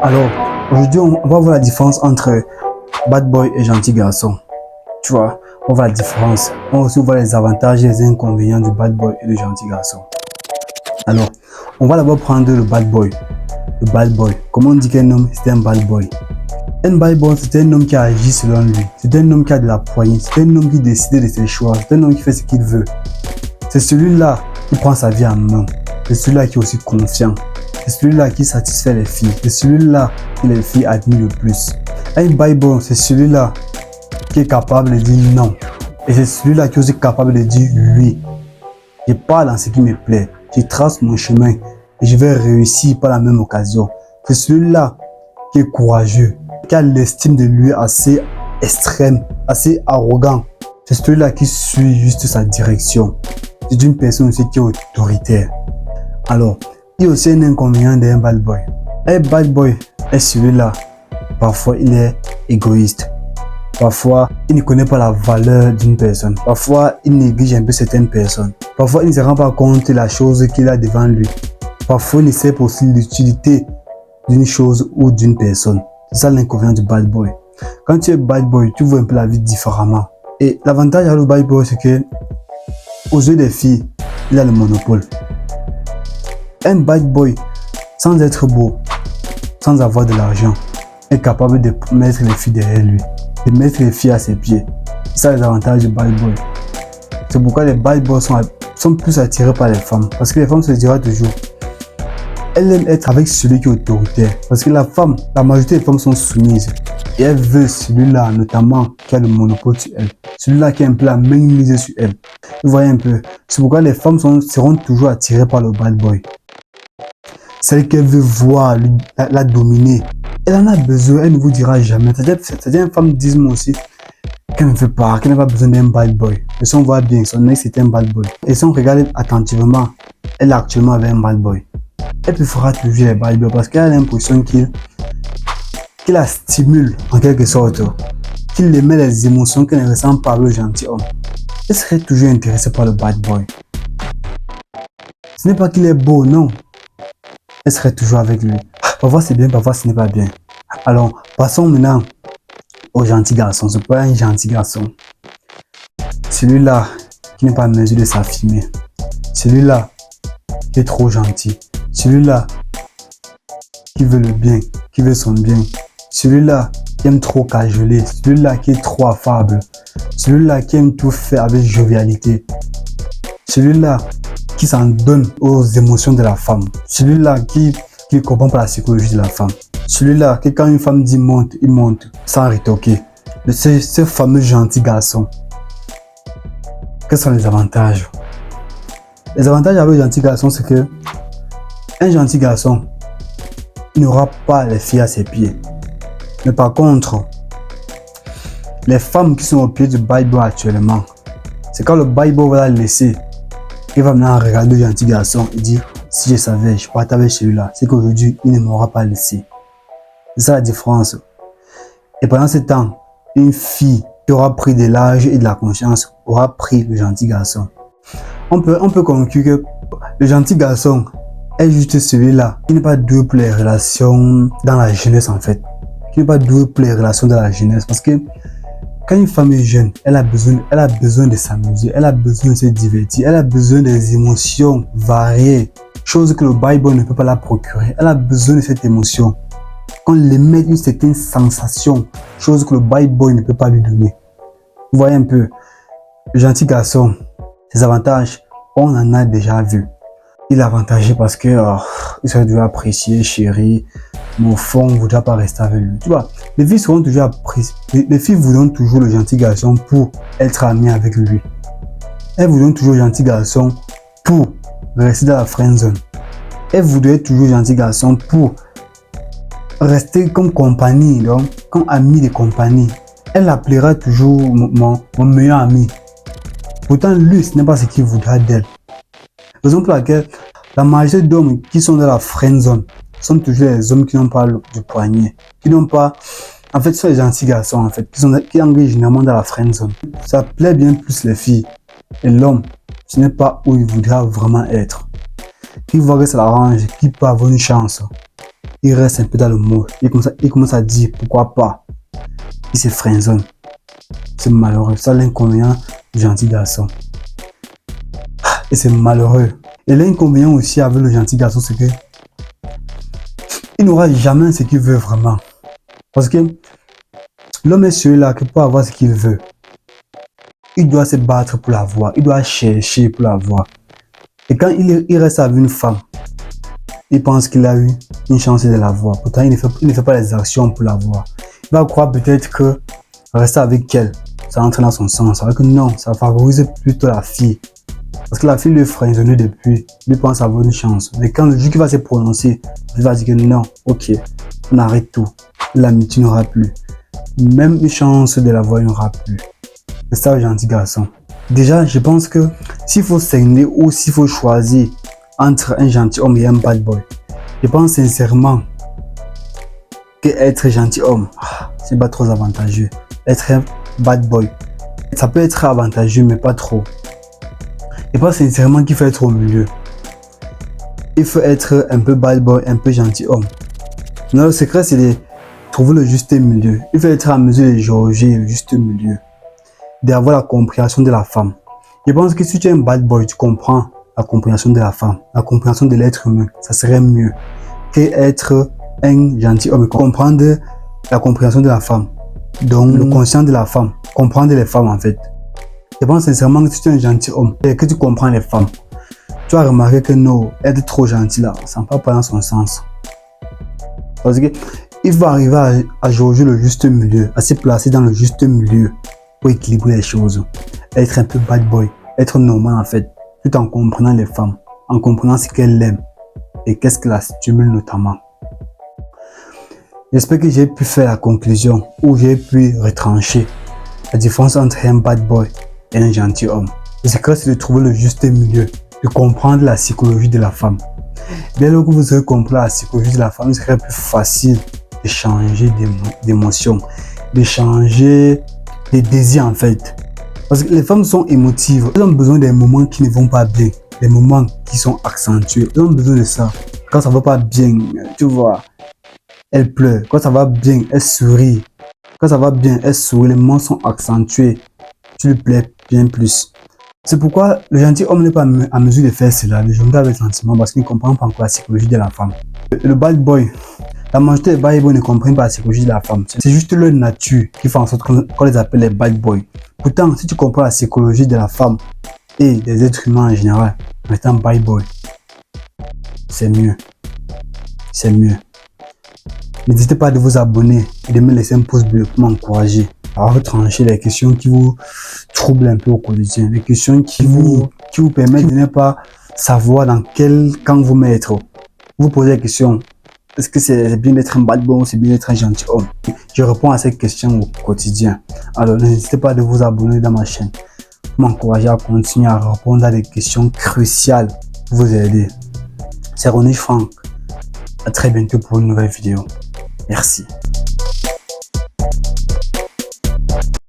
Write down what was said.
Alors, aujourd'hui, on va voir la différence entre bad boy et gentil garçon. Tu vois, on va voir la différence. On va aussi voir les avantages et les inconvénients du bad boy et du gentil garçon. Alors, on va d'abord prendre le bad boy. Le bad boy. Comment on dit qu'un homme, c'est un bad boy? Un bad boy, c'est un homme qui agit selon lui. C'est un homme qui a de la poignée. C'est un homme qui décide de ses choix. C'est un homme qui fait ce qu'il veut. C'est celui-là qui prend sa vie en main. C'est celui-là qui est aussi confiant. C'est celui-là qui satisfait les filles. C'est celui-là que les filles admirent le plus. Un bad boy, c'est celui-là qui est capable de dire non. Et c'est celui-là qui est aussi capable de dire oui. Je parle dans ce qui me plaît. Je trace mon chemin et je vais réussir par la même occasion. C'est celui-là qui est courageux, qui a l'estime de lui assez extrême, assez arrogant. C'est celui-là qui suit juste sa direction. C'est une personne aussi qui est autoritaire. Alors, il y a aussi un inconvénient d'un bad boy. Un bad boy est celui-là. Parfois, il est égoïste. Parfois, il ne connaît pas la valeur d'une personne. Parfois, il néglige un peu certaines personnes. Parfois, il ne se rend pas compte de la chose qu'il a devant lui. Parfois, il ne sait pas aussi l'utilité d'une chose ou d'une personne. C'est ça l'inconvénient du bad boy. Quand tu es bad boy, tu vois un peu la vie différemment. Et l'avantage à le bad boy, c'est que aux yeux des filles, il a le monopole. Un bad boy, sans être beau, sans avoir de l'argent, est capable de mettre les filles derrière lui, de mettre les filles à ses pieds. C'est ça les avantages du bad boy. C'est pourquoi les bad boys sont plus attirés par les femmes. Parce que les femmes se diront toujours, elles aiment être avec celui qui est autoritaire. Parce que la majorité des femmes sont soumises. Et elles veulent celui-là, notamment, qui a le monopole sur elles. Celui-là qui a un peu la main mise sur elles. Vous voyez un peu. C'est pourquoi les femmes seront toujours attirées par le bad boy. Celle qu'elle veut voir, la dominer. Elle en a besoin, elle ne vous dira jamais. C'est-à-dire une femme disent moi aussi qu'elle ne veut pas, qu'elle n'a pas besoin d'un bad boy. Et si on voit bien, son ex c'est un bad boy. Et si on regarde attentivement, elle est actuellement avec un bad boy. Elle préférera toujours les bad boys parce qu'elle a l'impression qu'il la stimule en quelque sorte. Qu'il émet les émotions qu'elle ne ressent pas avec le gentil homme. Elle serait toujours intéressée par le bad boy. Ce n'est pas qu'il est beau, non. Elle serait toujours avec lui. Parfois c'est bien, parfois ce n'est pas bien. Alors, passons maintenant au gentil garçon. C'est pas un gentil garçon. Celui-là qui n'est pas en mesure de s'affirmer. Celui-là qui est trop gentil. Celui-là qui veut le bien, qui veut son bien. Celui-là qui aime trop cajoler. Celui-là qui est trop affable. Celui-là qui aime tout faire avec jovialité. Celui-là qui s'en donne aux émotions de la femme. Celui-là qui ne comprend pas la psychologie de la femme. Celui-là qui quand une femme dit monte, il monte sans rétorquer. Ce fameux gentil garçon. Quels sont les avantages? Les avantages avec le gentil garçon, c'est que un gentil garçon, il n'aura pas les filles à ses pieds. Mais par contre, les femmes qui sont au pied du bad boy actuellement, c'est quand le bad boy va la laisser, il va maintenant regarder le gentil garçon et dire si je savais, je partais avec celui-là. C'est qu'aujourd'hui, il ne m'aura pas laissé. C'est ça la différence. Et pendant ce temps, une fille qui aura pris de l'âge et de la conscience aura pris le gentil garçon. On peut conclure que le gentil garçon est juste celui-là qui n'est pas doué pour les relations dans la jeunesse en fait. Qui n'est pas doué pour les relations dans la jeunesse. Parce que quand une femme est jeune, elle a besoin de s'amuser, elle a besoin de se divertir, elle a besoin des émotions variées, chose que le bad boy ne peut pas la procurer. Elle a besoin de cette émotion. Qu'on lui met une certaine sensation, chose que le bad boy ne peut pas lui donner. Vous voyez un peu, le gentil garçon, ses avantages, on en a déjà vu. Il est avantagé parce que il serait dû apprécier, chéri, mais au fond, on ne voudra pas rester avec lui. Tu vois, les filles seront toujours appréciées. Les filles voudront toujours le gentil garçon pour être amies avec lui. Elles voudront toujours le gentil garçon pour rester dans la friend zone. Elles voudraient toujours le gentil garçon pour rester comme compagnie, donc, comme ami de compagnie. Elle l'appellera toujours mon meilleur ami. Pourtant, lui, ce n'est pas ce qu'il voudra d'elle. Raison pour laquelle la majorité d'hommes qui sont dans la friend zone sont toujours les hommes qui n'ont pas du poignet, qui n'ont pas, en fait, ce sont les gentils garçons en fait, qui engagent généralement dans la friend zone. Ça plaît bien plus les filles et l'homme, ce n'est pas où il voudra vraiment être. qu'il voit que ça l'arrange, qu'il peut avoir une chance, il reste un peu dans le mot. Il commence à dire pourquoi pas. Il se freinzonne. C'est malheureux. Ça, l'inconvénient du gentil garçon. Et c'est malheureux. Et l'inconvénient aussi avec le gentil garçon, c'est que il n'aura jamais ce qu'il veut vraiment. Parce que l'homme est celui-là qui peut avoir ce qu'il veut. Il doit se battre pour l'avoir. Il doit chercher pour l'avoir. Et quand il reste avec une femme, il pense qu'il a eu une chance de l'avoir. Pourtant, il ne fait pas les actions pour l'avoir. Il va croire peut-être que rester avec elle, ça entre dans son sens. Alors que non, ça favorise plutôt la fille. Parce que la fille lui est freinzonnée depuis. Il pense avoir une chance. Mais quand le jour qui va se prononcer, il va dire que non, ok, on arrête tout. L'amitié n'aura plus. Même une chance de l'avoir, il n'aura plus. C'est ça le gentil garçon. Déjà, je pense que s'il faut saigner ou s'il faut choisir entre un gentil homme et un bad boy, je pense sincèrement que être gentil homme, c'est pas trop avantageux. Être un bad boy, ça peut être avantageux, mais pas trop. Je pense sincèrement qu'il faut être au milieu. Il faut être un peu bad boy, un peu gentil homme. Mais le secret, c'est de trouver le juste milieu. Il faut être à mesure de jauger le juste milieu, d'avoir la compréhension de la femme. Je pense que si tu es un bad boy, tu comprends la compréhension de la femme, la compréhension de l'être humain. Ça serait mieux qu'être un gentil homme, comprendre la compréhension de la femme. Donc, le conscient de la femme, comprendre les femmes en fait. Je pense sincèrement que si tu es un gentil homme et que tu comprends les femmes, tu vas remarquer que non, être trop gentil là, ça ne va pas dans son sens. Parce que il faut arriver à jauger le juste milieu, à se placer dans le juste milieu pour équilibrer les choses. Être un peu bad boy, être normal en fait, tout en comprenant les femmes, en comprenant ce qu'elles aiment et qu'est-ce que la stimule notamment. J'espère que j'ai pu faire la conclusion ou j'ai pu retrancher la différence entre un bad boy et un gentil homme. Le secret, c'est de trouver le juste milieu, de comprendre la psychologie de la femme. Dès lors que vous aurez compris la psychologie de la femme, il serait plus facile de changer d'émotion, de changer de désir en fait. Parce que les femmes sont émotives, elles ont besoin des moments qui ne vont pas bien, des moments qui sont accentués. Elles ont besoin de ça. Quand ça va pas bien, tu vois, elles pleurent. Quand ça va bien, elles sourient. Quand ça va bien, elles sourient. Les moments sont accentués. Tu lui plais bien plus. C'est pourquoi le gentil homme n'est pas à mesure de faire cela, de jongler avec le sentiment, parce qu'il ne comprend pas encore la psychologie de la femme. Le bad boy, la majorité des bad boys ne comprennent pas la psychologie de la femme. C'est juste leur nature qui fait en sorte qu'on les appelle les bad boys. Pourtant, si tu comprends la psychologie de la femme et des êtres humains en général, en étant bad boy, c'est mieux. C'est mieux. N'hésitez pas à vous abonner et de me laisser un pouce bleu pour m'encourager à retrancher les questions qui vous troublent un peu au quotidien, les questions qui vous permettent de ne pas savoir dans quel camp vous mettre. Vous posez la question, est-ce que c'est bien d'être un bad boy ou c'est bien d'être un gentil homme? Je réponds à cette question au quotidien. Alors n'hésitez pas à vous abonner dans ma chaîne pour m'encourager à continuer à répondre à des questions cruciales pour vous aider. C'est Ronnie Frank. À très bientôt pour une nouvelle vidéo. Merci.